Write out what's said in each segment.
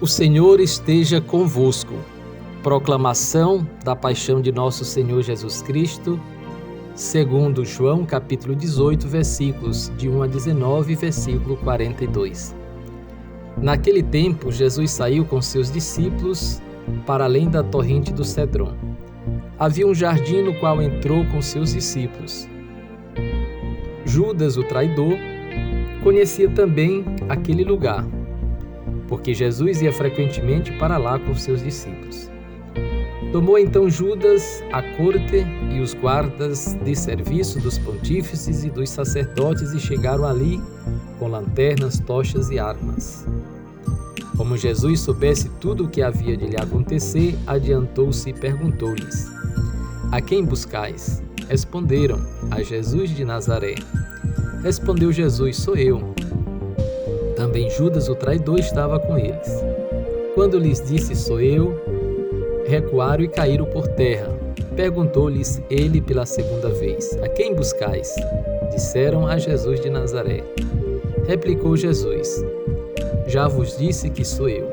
O Senhor esteja convosco. Proclamação da paixão de nosso Senhor Jesus Cristo, segundo João capítulo 18, versículos de 1 a 19, versículo 42. Naquele tempo, Jesus saiu com seus discípulos para além da torrente do Cedron. Havia um jardim no qual entrou com seus discípulos. Judas, o traidor, conhecia também aquele lugar, porque Jesus ia frequentemente para lá com seus discípulos. Tomou então Judas a corte e os guardas de serviço dos pontífices e dos sacerdotes e chegaram ali com lanternas, tochas e armas. Como Jesus soubesse tudo o que havia de lhe acontecer, adiantou-se e perguntou-lhes: A quem buscais? Responderam: A Jesus de Nazaré. Respondeu Jesus: Sou eu. Também Judas, o traidor, estava com eles. Quando lhes disse: Sou eu, recuaram e caíram por terra. Perguntou-lhes ele pela segunda vez: A quem buscais? Disseram: A Jesus de Nazaré. Replicou Jesus: Já vos disse que sou eu.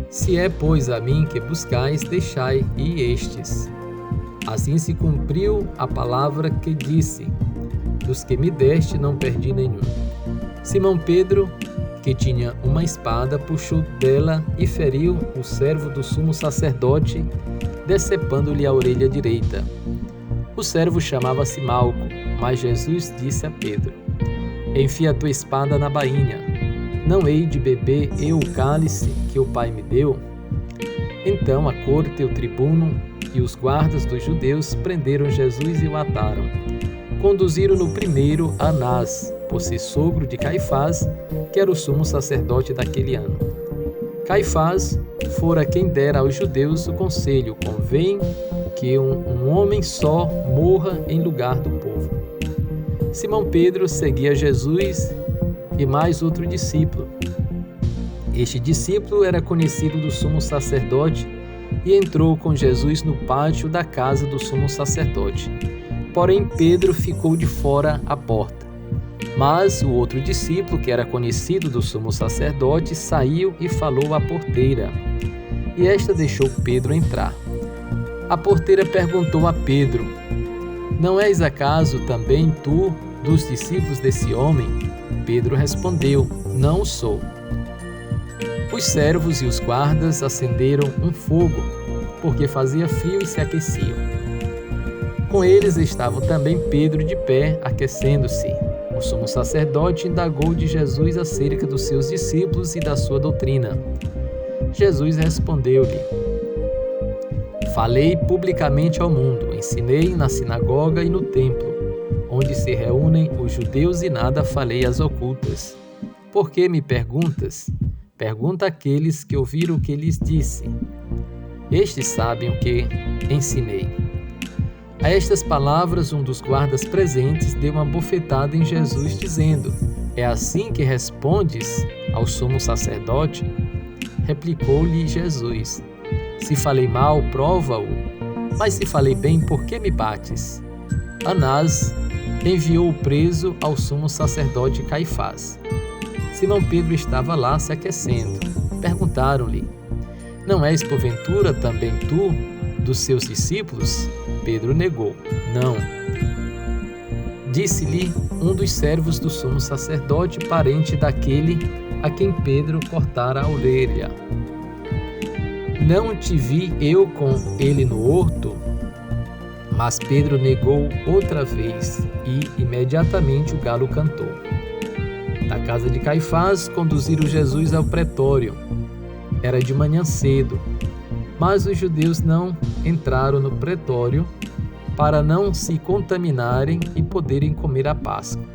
Se é, pois, a mim que buscais, deixai ir estes. Assim se cumpriu a palavra que disse: Dos que me deste não perdi nenhum. Simão Pedro, que tinha uma espada, puxou dela e feriu o servo do sumo sacerdote, decepando-lhe a orelha direita. O servo chamava-se Malco, mas Jesus disse a Pedro: Enfia a tua espada na bainha. Não hei de beber eu o cálice que o Pai me deu? Então a corte, o tribuno e os guardas dos judeus prenderam Jesus e o ataram. Conduziram-no primeiro a Anás, por ser sogro de Caifás, que era o sumo sacerdote daquele ano. Caifás fora quem dera aos judeus o conselho: convém que um homem só morra em lugar do povo. Simão Pedro seguia Jesus e mais outro discípulo. Este discípulo era conhecido do sumo sacerdote e entrou com Jesus no pátio da casa do sumo sacerdote. Porém, Pedro ficou de fora à porta. Mas o outro discípulo, que era conhecido do sumo sacerdote, saiu e falou à porteira. E esta deixou Pedro entrar. A porteira perguntou a Pedro: Não és acaso também tu dos discípulos desse homem? Pedro respondeu: Não sou. Os servos e os guardas acenderam um fogo, porque fazia frio e se aqueciam. Com eles estavam também Pedro de pé, aquecendo-se. O sumo sacerdote indagou de Jesus acerca dos seus discípulos e da sua doutrina. Jesus respondeu-lhe: Falei publicamente ao mundo, ensinei na sinagoga e no templo, onde se reúnem os judeus, e nada falei às ocultas. Por que me perguntas? Pergunta àqueles que ouviram o que lhes disse. Estes sabem o que ensinei. A estas palavras, um dos guardas presentes deu uma bofetada em Jesus, dizendo: É assim que respondes ao sumo sacerdote? Replicou-lhe Jesus: Se falei mal, prova-o. Mas se falei bem, por que me bates? Anás enviou o preso ao sumo sacerdote Caifás. Simão Pedro estava lá se aquecendo. Perguntaram-lhe: Não és, porventura, também tu dos seus discípulos? Pedro negou: Não. Disse-lhe um dos servos do sumo sacerdote, parente daquele a quem Pedro cortara a orelha: Não te vi eu com ele no horto? Mas Pedro negou outra vez, e imediatamente o galo cantou. Da casa de Caifás conduziram Jesus ao pretório. Era de manhã cedo, mas os judeus não entraram no pretório para não se contaminarem e poderem comer a Páscoa.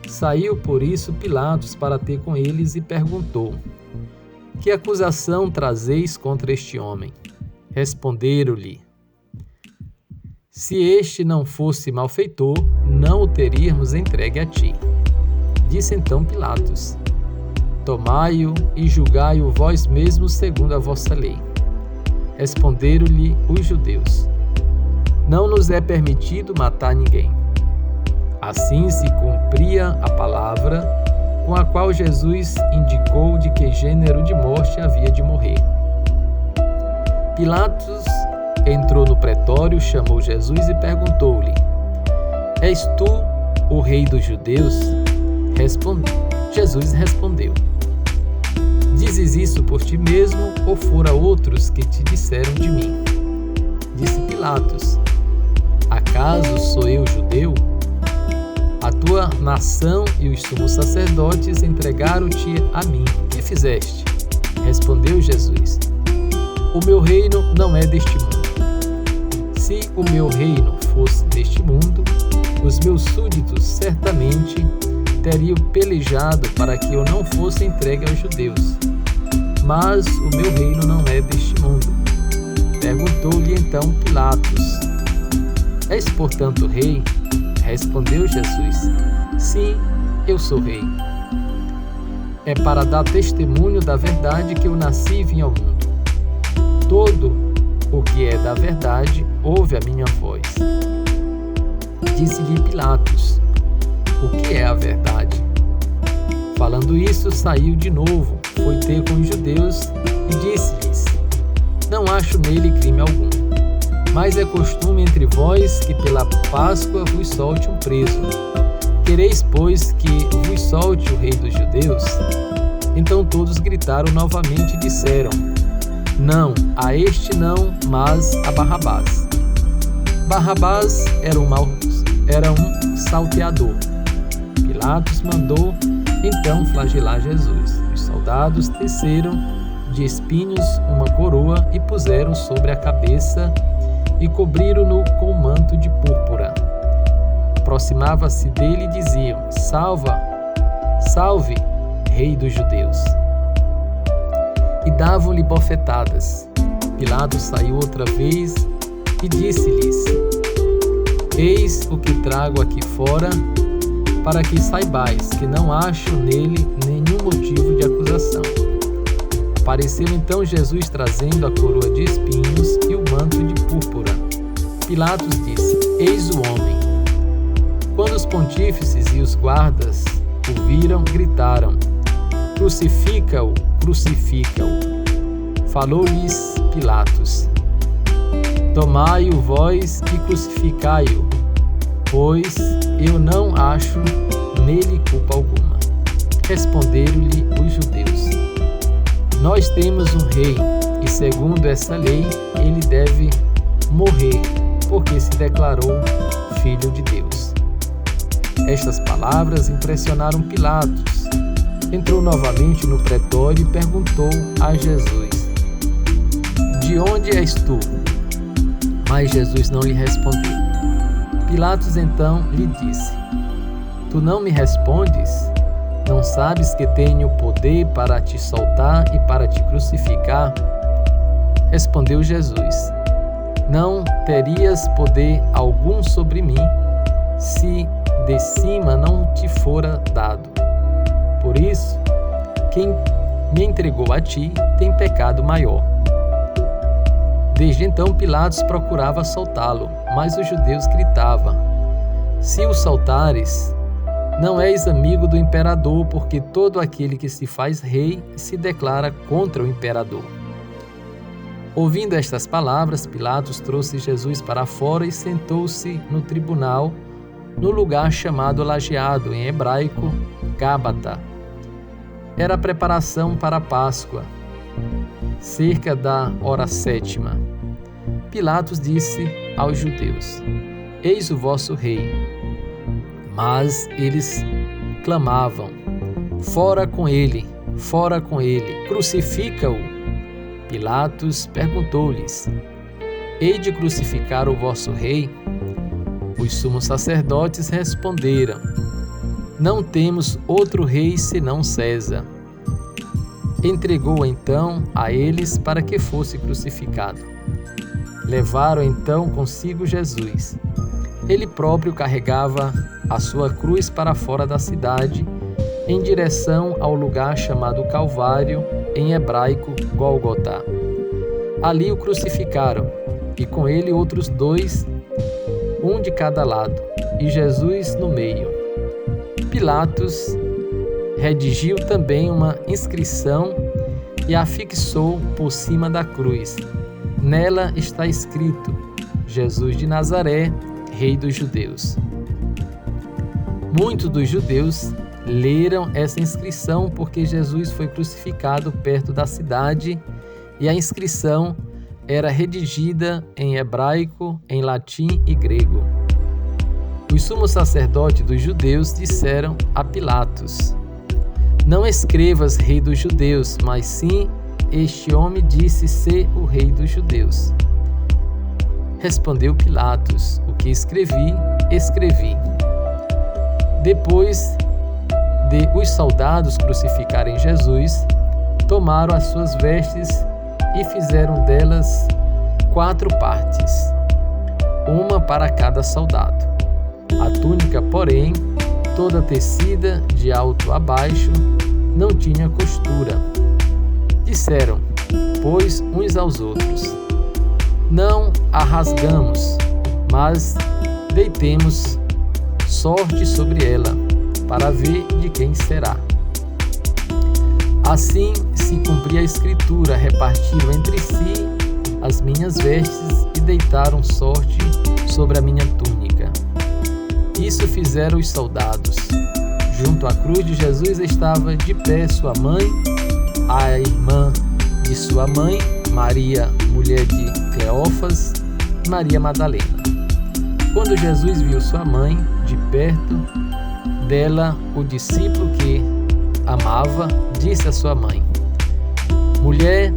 Saiu por isso Pilatos para ter com eles e perguntou: Que acusação trazeis contra este homem? Responderam-lhe: Se este não fosse malfeitor, não o teríamos entregue a ti. Disse então Pilatos: Tomai-o e julgai-o vós mesmos segundo a vossa lei. Responderam-lhe os judeus: Não nos é permitido matar ninguém. Assim se cumpria a palavra com a qual Jesus indicou de que gênero de morte havia de morrer. Pilatos entrou no pretório, chamou Jesus e perguntou-lhe: És tu o rei dos judeus? Jesus respondeu: Dizes isso por ti mesmo, ou fora outros que te disseram de mim? Disse Pilatos: Acaso sou eu judeu? A tua nação e os sumos sacerdotes entregaram-te a mim. Que fizeste? Respondeu Jesus: O meu reino não é deste mundo. Se o meu reino fosse deste mundo, os meus súditos certamente teriam pelejado para que eu não fosse entregue aos judeus. Mas o meu reino não é deste mundo. Perguntou-lhe então Pilatos: És, portanto, rei? Respondeu Jesus: Sim, eu sou rei. É para dar testemunho da verdade que eu nasci e vim ao mundo. Todo o que é da verdade ouve a minha voz. Disse-lhe Pilatos: O que é a verdade? Falando isso, saiu de novo, foi ter com os judeus e disse-lhes: Não acho nele crime algum. Mas é costume entre vós que pela Páscoa vos solte um preso. Quereis, pois, que vos solte o rei dos judeus? Então todos gritaram novamente e disseram: Não, a este não, mas a Barrabás. Barrabás era um salteador. Pilatos mandou então flagelar Jesus. Os soldados teceram de espinhos uma coroa e puseram sobre a cabeça e cobriram-no com um manto de púrpura. Aproximava-se dele e diziam: Salve, rei dos judeus! E davam-lhe bofetadas. Pilatos saiu outra vez e disse-lhes: Eis o que trago aqui fora, para que saibais que não acho nele nenhum motivo de acusação. Apareceu então Jesus trazendo a coroa de espinhos e o manto de púrpura. Pilatos disse: Eis o homem. Quando os pontífices e os guardas o viram, gritaram: Crucifica-o, crucifica-o. Falou-lhes Pilatos: Tomai-o vós e crucificai-o, pois eu não acho nele culpa alguma. Responderam-lhe os judeus: Nós temos um rei, e segundo essa lei, ele deve morrer, porque se declarou filho de Deus. Estas palavras impressionaram Pilatos. Entrou novamente no pretório e perguntou a Jesus: De onde és tu? Mas Jesus não lhe respondeu. Pilatos então lhe disse: Tu não me respondes? Não sabes que tenho poder para te soltar e para te crucificar? Respondeu Jesus: Não terias poder algum sobre mim, se de cima não te fora dado. Por isso, quem me entregou a ti tem pecado maior. Desde então Pilatos procurava soltá-lo, mas os judeus gritavam: Se o soltares, não és amigo do imperador, porque todo aquele que se faz rei se declara contra o imperador. Ouvindo estas palavras, Pilatos trouxe Jesus para fora e sentou-se no tribunal, no lugar chamado Lajeado, em hebraico, Gábata. Era a preparação para a Páscoa, cerca da hora 7ª. Pilatos disse aos judeus: Eis o vosso rei. Mas eles clamavam: Fora com ele, crucifica-o. Pilatos perguntou-lhes: Hei de crucificar o vosso rei? Os sumos sacerdotes responderam: Não temos outro rei senão César. Entregou então a eles para que fosse crucificado. Levaram então consigo Jesus. Ele próprio carregava a sua cruz para fora da cidade, em direção ao lugar chamado Calvário, em hebraico Gólgota. Ali o crucificaram, e com ele outros 2, um de cada lado, e Jesus no meio. Pilatos redigiu também uma inscrição e a fixou por cima da cruz. Nela está escrito: Jesus de Nazaré, Rei dos Judeus. Muitos dos judeus leram essa inscrição porque Jesus foi crucificado perto da cidade e a inscrição era redigida em hebraico, em latim e grego. Os sumos sacerdotes dos judeus disseram a Pilatos: não escrevas Rei dos Judeus, mas sim, este homem disse ser o Rei dos Judeus. Respondeu Pilatos: o que escrevi, escrevi. Depois de os soldados crucificarem Jesus, tomaram as suas vestes e fizeram delas 4 partes, uma para cada soldado. A túnica, porém, toda tecida de alto a baixo, não tinha costura. Disseram, pois, uns aos outros: não a rasgamos, mas deitemos sorte sobre ela, para ver de quem será. Assim se cumpria a escritura: repartiram entre si as minhas vestes e deitaram sorte sobre a minha túnica. Isso fizeram os soldados. Junto à cruz de Jesus estava de pé sua mãe, a irmã de sua mãe, Maria, mulher de Cleófas, e Maria Madalena. Quando Jesus viu sua mãe de perto dela, o discípulo que amava disse à sua mãe: mulher,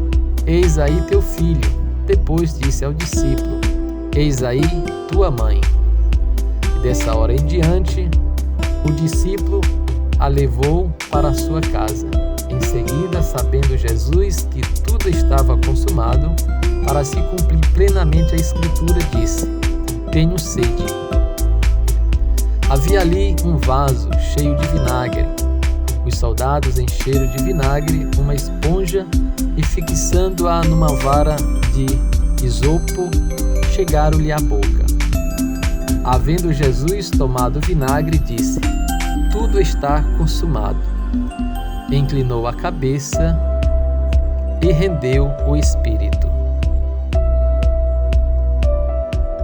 eis aí teu filho. Depois disse ao discípulo: eis aí tua mãe. E dessa hora em diante, o discípulo a levou para a sua casa. Em seguida, sabendo Jesus que tudo estava consumado, para se cumprir plenamente a Escritura, disse: tenho sede. Havia ali um vaso cheio de vinagre. Os soldados encheram de vinagre uma esponja e, fixando-a numa vara de isopo, chegaram-lhe à boca. Havendo Jesus tomado o vinagre, disse: tudo está consumado. Inclinou a cabeça e rendeu o espírito.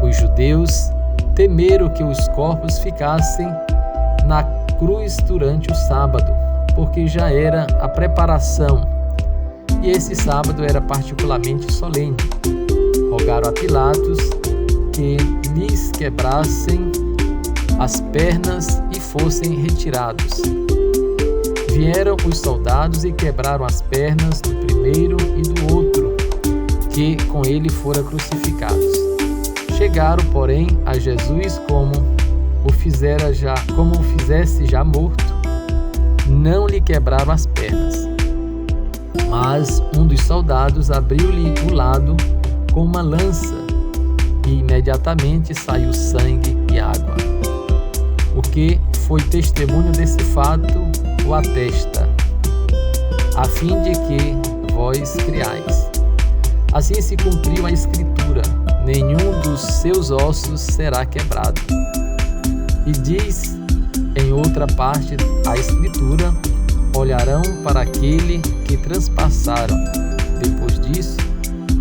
Os judeus temeram que os corpos ficassem na cruz durante o sábado, porque já era a preparação, e esse sábado era particularmente solene. Rogaram a Pilatos que lhes quebrassem as pernas e fossem retirados. Vieram os soldados e quebraram as pernas do primeiro e do outro, que com ele fora crucificados. Chegaram, porém, a Jesus como o fizesse já morto. Não lhe quebraram as pernas. Mas um dos soldados abriu-lhe o lado com uma lança, e imediatamente saiu sangue e água. O que foi testemunho desse fato o atesta, a fim de que vós criais. Assim se cumpriu a Escritura: nenhum dos seus ossos será quebrado. E diz em outra parte a Escritura: olharão para aquele que transpassaram. Depois disso,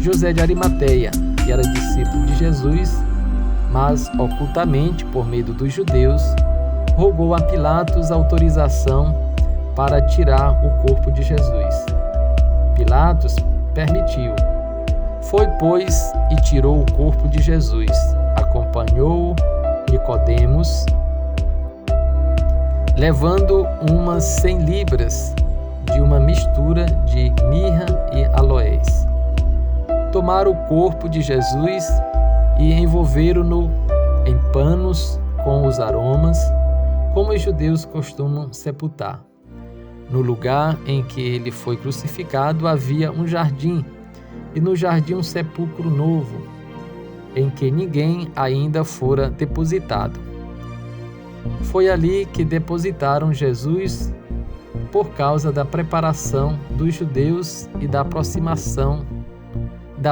José de Arimateia, que era discípulo de Jesus, mas ocultamente, por medo dos judeus, rogou a Pilatos autorização para tirar o corpo de Jesus. Pilatos permitiu. Foi, pois, e tirou o corpo de Jesus. Acompanhou Nicodemos, levando umas 100 libras de uma mistura de mirra e aloés. Tomaram o corpo de Jesus e envolveram-no em panos com os aromas, como os judeus costumam sepultar. No lugar em que ele foi crucificado havia um jardim, e no jardim um sepulcro novo, em que ninguém ainda fora depositado. Foi ali que depositaram Jesus por causa da preparação dos judeus e da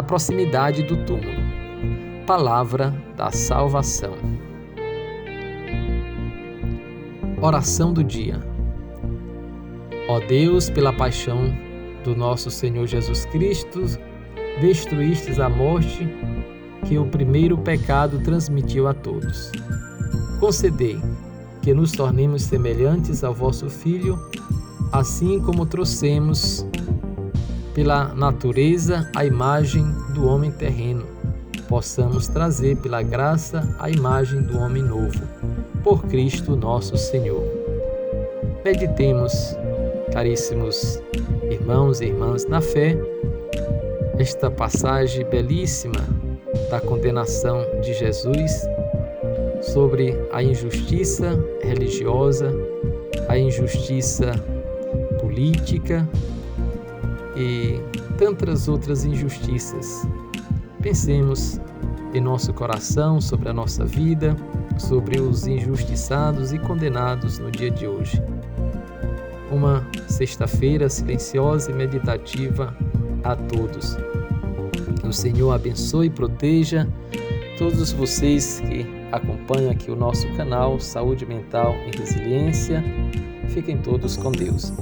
proximidade do túmulo. Palavra da salvação. Oração do dia. Ó Deus, pela paixão do nosso Senhor Jesus Cristo, destruístes a morte que o primeiro pecado transmitiu a todos. Concedei que nos tornemos semelhantes ao vosso Filho, assim como trouxemos pela natureza a imagem do homem terreno, possamos trazer pela graça a imagem do homem novo, por Cristo nosso Senhor. Meditemos, caríssimos irmãos e irmãs na fé, esta passagem belíssima da condenação de Jesus sobre a injustiça religiosa, a injustiça política e tantas outras injustiças. Pensemos em nosso coração, sobre a nossa vida, sobre os injustiçados e condenados no dia de hoje. Uma sexta-feira silenciosa e meditativa a todos. Que o Senhor abençoe e proteja todos vocês que acompanham aqui o nosso canal Saúde Mental e Resiliência. Fiquem todos com Deus.